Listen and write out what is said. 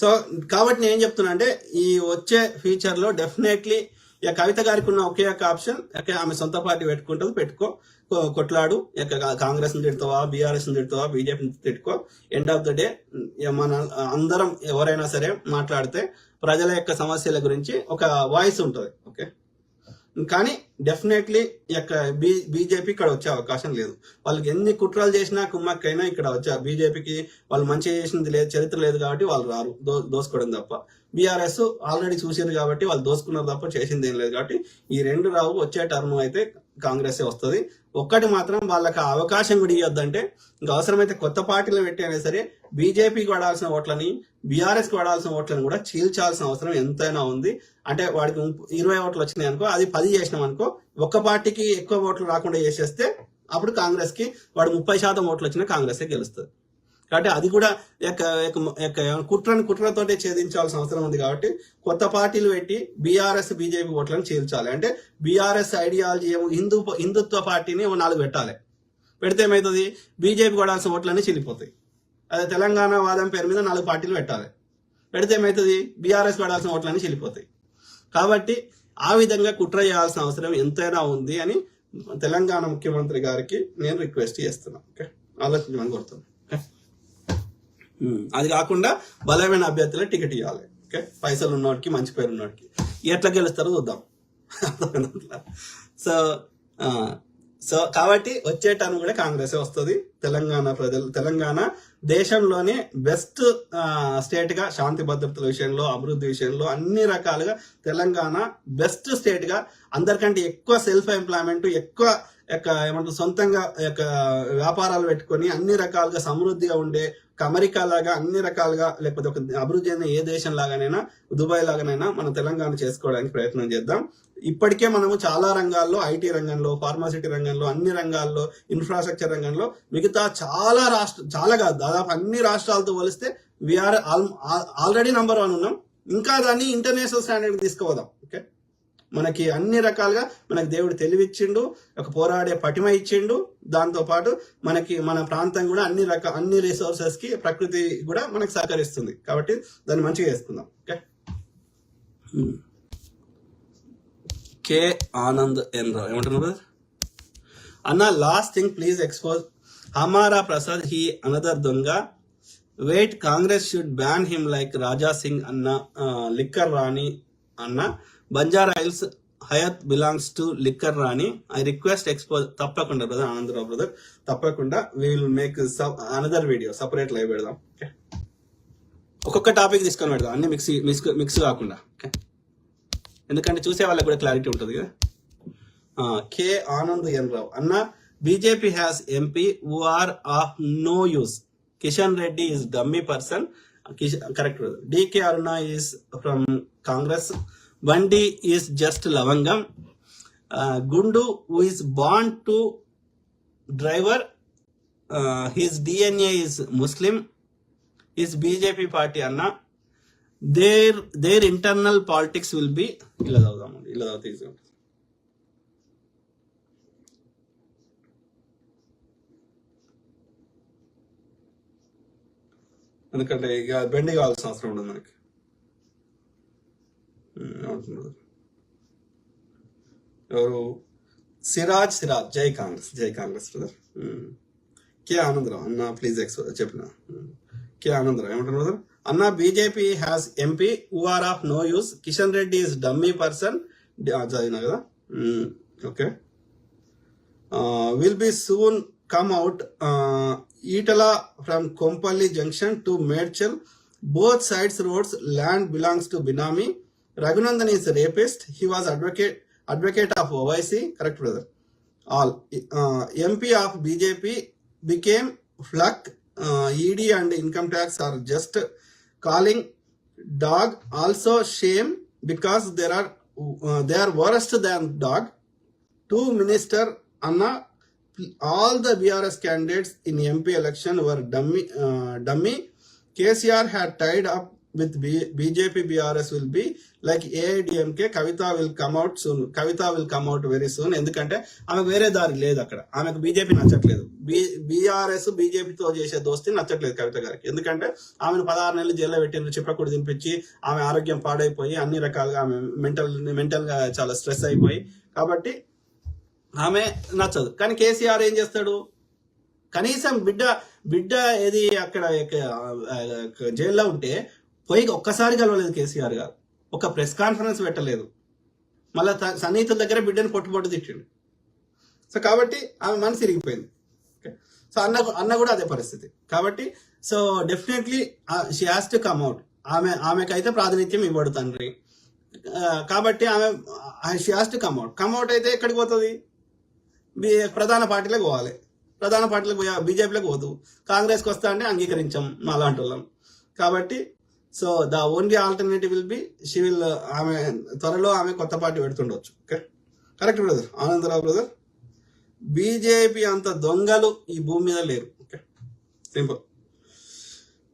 So కాబట్టి నేను ఏం చెప్తున్నా అంటే ఈ వచ్చే ఫ్యూచర్ లో డెఫినెట్లీ ఇక కవిత గారికి ఉన్న ఒకే ఒక ఆప్షన్, ఆమె సొంత పార్టీ పెట్టుకుంటుంది, కొట్లాడు, కాంగ్రెస్ ని తిడతావా, బీఆర్ఎస్ ని తిడతావా, బీజేపీని తిట్టుకో. ఎండ్ ఆఫ్ ద డే మన అందరం ఎవరైనా సరే మాట్లాడితే ప్రజల యొక్క సమస్యల గురించి ఒక వాయిస్ ఉంటుంది. ఓకే, కానీ డెఫినెట్లీ బీజేపీ ఇక్కడ వచ్చే అవకాశం లేదు. వాళ్ళకి ఎన్ని కుట్రలు చేసినా కుమ్మక్కైనా ఇక్కడ వచ్చారు. బీజేపీకి వాళ్ళు మంచి చేసింది లేదు, చరిత్ర లేదు కాబట్టి వాళ్ళు రారు, దోసుకోవడం తప్ప. బీఆర్ఎస్ ఆల్రెడీ చూసారు కాబట్టి వాళ్ళు దోసుకున్నారు తప్ప చేసింది ఏం లేదు. కాబట్టి ఈ రెండు రావు. వచ్చే టర్మ్ అయితే కాంగ్రెస్ వస్తుంది. ఒక్కటి మాత్రం వాళ్ళకి అవకాశం కూడా ఇవ్వద్దంటే, ఇంకా అవసరమైతే కొత్త పార్టీలు పెట్టైనా సరే బీజేపీకి పడాల్సిన ఓట్లని, బీఆర్ఎస్ కి పడాల్సిన ఓట్లను కూడా చీల్చాల్సిన అవసరం ఎంతైనా ఉంది. అంటే వాడికి 20 ఓట్లు వచ్చినాయి అనుకో, అది 10 చేసినాం అనుకో, ఒక్క పార్టీకి ఎక్కువ ఓట్లు రాకుండా చేసేస్తే అప్పుడు కాంగ్రెస్ కి వాడు 30% ఓట్లు వచ్చినా కాంగ్రెస్ గెలుస్తుంది. కాబట్టి అది కూడా కుట్రతోటే ఛేదించాల్సిన అవసరం ఉంది. కాబట్టి కొత్త పార్టీలు పెట్టి బీఆర్ఎస్ బీజేపీ ఓట్లను చీల్చాలి. అంటే బీఆర్ఎస్ ఐడియాలజీ హిందుత్వ పార్టీని 4 పెట్టాలి. పెడితే ఏమవుతుంది, బీజేపీ పడాల్సిన ఓట్లన్నీ చీలిపోతాయి. అదే తెలంగాణ వాదం పేరు మీద 4 పార్టీలు పెట్టాలి. పెడితే ఏమవుతుంది, బీఆర్ఎస్ పడాల్సిన ఓట్లన్నీ చీలిపోతాయి. కాబట్టి ఆ విధంగా కుట్ర చేయాల్సిన అవసరం ఎంతైనా ఉంది అని తెలంగాణ ముఖ్యమంత్రి గారికి నేను రిక్వెస్ట్ చేస్తున్నాను. ఓకే, ఆలోచించమని కోరుతున్నాను. అది కాకుండా బలమైన అభ్యర్థులే టికెట్ ఇవ్వాలి. ఓకే, పైసలు ఉన్నవాడికి, మంచి పేరు ఉన్నవాడికి ఎట్లా గెలుస్తారో చూద్దాం. సో కాబట్టి వచ్చే టర్మ్ కూడా కాంగ్రెస్ వస్తుంది. తెలంగాణ దేశంలోనే బెస్ట్ స్టేట్ గా, శాంతి భద్రతల విషయంలో, అభివృద్ధి విషయంలో అన్ని రకాలుగా తెలంగాణ బెస్ట్ స్టేట్ గా, అందరికంటే ఎక్కువ సెల్ఫ్ ఎంప్లాయ్మెంట్, ఎక్కువ ఏమంటారు సొంతంగా వ్యాపారాలు పెట్టుకొని అన్ని రకాలుగా సమృద్ధిగా ఉండే, అమెరికా లాగా అన్ని రకాలుగా, లేకపోతే ఒక అభివృద్ధి అయిన ఏ దేశం లాగానైనా, దుబాయ్ లాగానైనా మన తెలంగాణ చేసుకోవడానికి ప్రయత్నం చేద్దాం. ఇప్పటికే మనము చాలా రంగాల్లో, ఐటీ రంగంలో, ఫార్మాసిటీ రంగంలో, అన్ని రంగాల్లో, ఇన్ఫ్రాస్ట్రక్చర్ రంగంలో మిగతా చాలా కాదు, దాదాపు అన్ని రాష్ట్రాలతో పోలిస్తే వీఆర్ ఆల్రెడీ నంబర్ 1 ఉన్నాం. ఇంకా దాన్ని ఇంటర్నేషనల్ స్టాండర్డ్ తీసుకుపోదాం. ఓకే, మనకి అన్ని రకాలుగా మనకి దేవుడు తెలివిచ్చిండు, ఒక పోరాడే పటిమ ఇచ్చిండు. దాంతో పాటు మన ప్రాంతం కూడా అన్ని రిసోర్సెస్ కి ప్రకృతి కూడా మనకి సహకరిస్తుంది. కాబట్టి దాన్ని మంచిగా చేసుకుందాం. ఓకే, కే ఆనంద్ ఎన్ రావు ఏమంటున్నారు అన్న, లాస్ట్ థింగ్ ప్లీజ్ ఎక్స్పోజ్ హమారా ప్రసాద్ హీ అనదర్ దొంగ. Wait, Congress should ban him like Raja Singh అన్న, లిక్కర్ రాణి అన్న, Banjara Hills Hyatt belongs to liquor Rani. I request expose. తప్పకుండా బ్రదర్, ఆనందరావు బ్రదర్, తప్పకుండా we will make another video, separate live పెడదాం. ఓకే, ఒక్కొక్క టాపిక్ తీసుకొని పెడదాం, అన్ని మిక్స్ కాకుండా. ఓకే, ఎందుకంటే చూసే వాళ్ళకి కూడా క్లారిటీ ఉంటుంది కదా. కే ఆనంద్ ఎన్ రావు అన్న, BJP has MP who are of no use. Kishan Reddy is dummy person. Correct brother. DK Aruna is from Congress. Vandi is just Lavangam. Gundu, who is born to driver, his DNA is Muslim, is BJP party anna. Their internal politics will be ఎందుకంటే ఇక బెండి కావాల్సిన అవసరం ఉండదు మనకి. ఎవరు, సిరాజ్ జై Congress brother. కే ఆనందరావు అన్న, please చెప్పిన కే ఆనందరావు ఏమంటారు బ్రదర్ అన్న, BJP has MP who are of no use. Kishan Reddy is dummy person. చదివినా కదా. Okay, will be soon come out. Itala from Kompalli junction to Medchal, both sides roads land belongs to Binami. Raghunandan is a rapist. He was advocate of OIC. Correct brother. All MP of BJP became fluck. ED and income tax are just calling dog. Also shame because they are worse than dog. 2 minister Anna. All the BRS candidates in MP election were dummy. KCR had tied up with BJP BRS will be like AIDMK. Kavita will come out soon. Kavita will come out very soon. ఎందుకంటే ఆమెకు వేరే దారి లేదు, అక్కడ ఆమెకు BJP నచ్చట్లేదు. BRS బీజేపీతో చేసే దోస్తి నచ్చట్లేదు కవిత గారికి. ఎందుకంటే ఆమెను 16 నెలలు జైల్లో పెట్టిండ్రు, చిప్పకూడు తినిపించి ఆమె ఆరోగ్యం పాడైపోయి అన్ని రకాలుగా ఆమె మెంటల్ గా చాలా స్ట్రెస్ అయిపోయి, కాబట్టి ఆమె నచ్చదు. కానీ కేసీఆర్ ఏం చేస్తాడు, కనీసం బిడ్డ ఏది అక్కడ జైల్లో ఉంటే పోయి ఒక్కసారి కలవలేదు కేసీఆర్ గారు, ఒక ప్రెస్ కాన్ఫరెన్స్ పెట్టలేదు, మళ్ళీ సన్నిహితుల దగ్గర బిడ్డను పొట్టు తిట్టిండు. సో కాబట్టి ఆమె మనసు ఇరిగిపోయింది. సో అన్న కూడా అదే పరిస్థితి. కాబట్టి so definitely she has to come out. ఆమెకైతే ప్రాతినిధ్యం ఇవ్వడు తండ్రి, కాబట్టి ఆమె she has to come out అయితే ఎక్కడికి పోతుంది, ప్రధాన పార్టీలకు పోవాలి. ప్రధాన పార్టీలకు పోయా బీజేపీలకు పోదు, కాంగ్రెస్కి వస్తా అంటే అంగీకరించాం మా లాంటి వాళ్ళం. కాబట్టి so the only alternative will be she will, ఆమె త్వరలో ఆమె కొత్త పార్టీ పెడుతుండొచ్చు. Okay, correct brother, Anandrao brother. BJP అంత దొంగలు ఈ భూమి మీద లేరు. Okay, simple.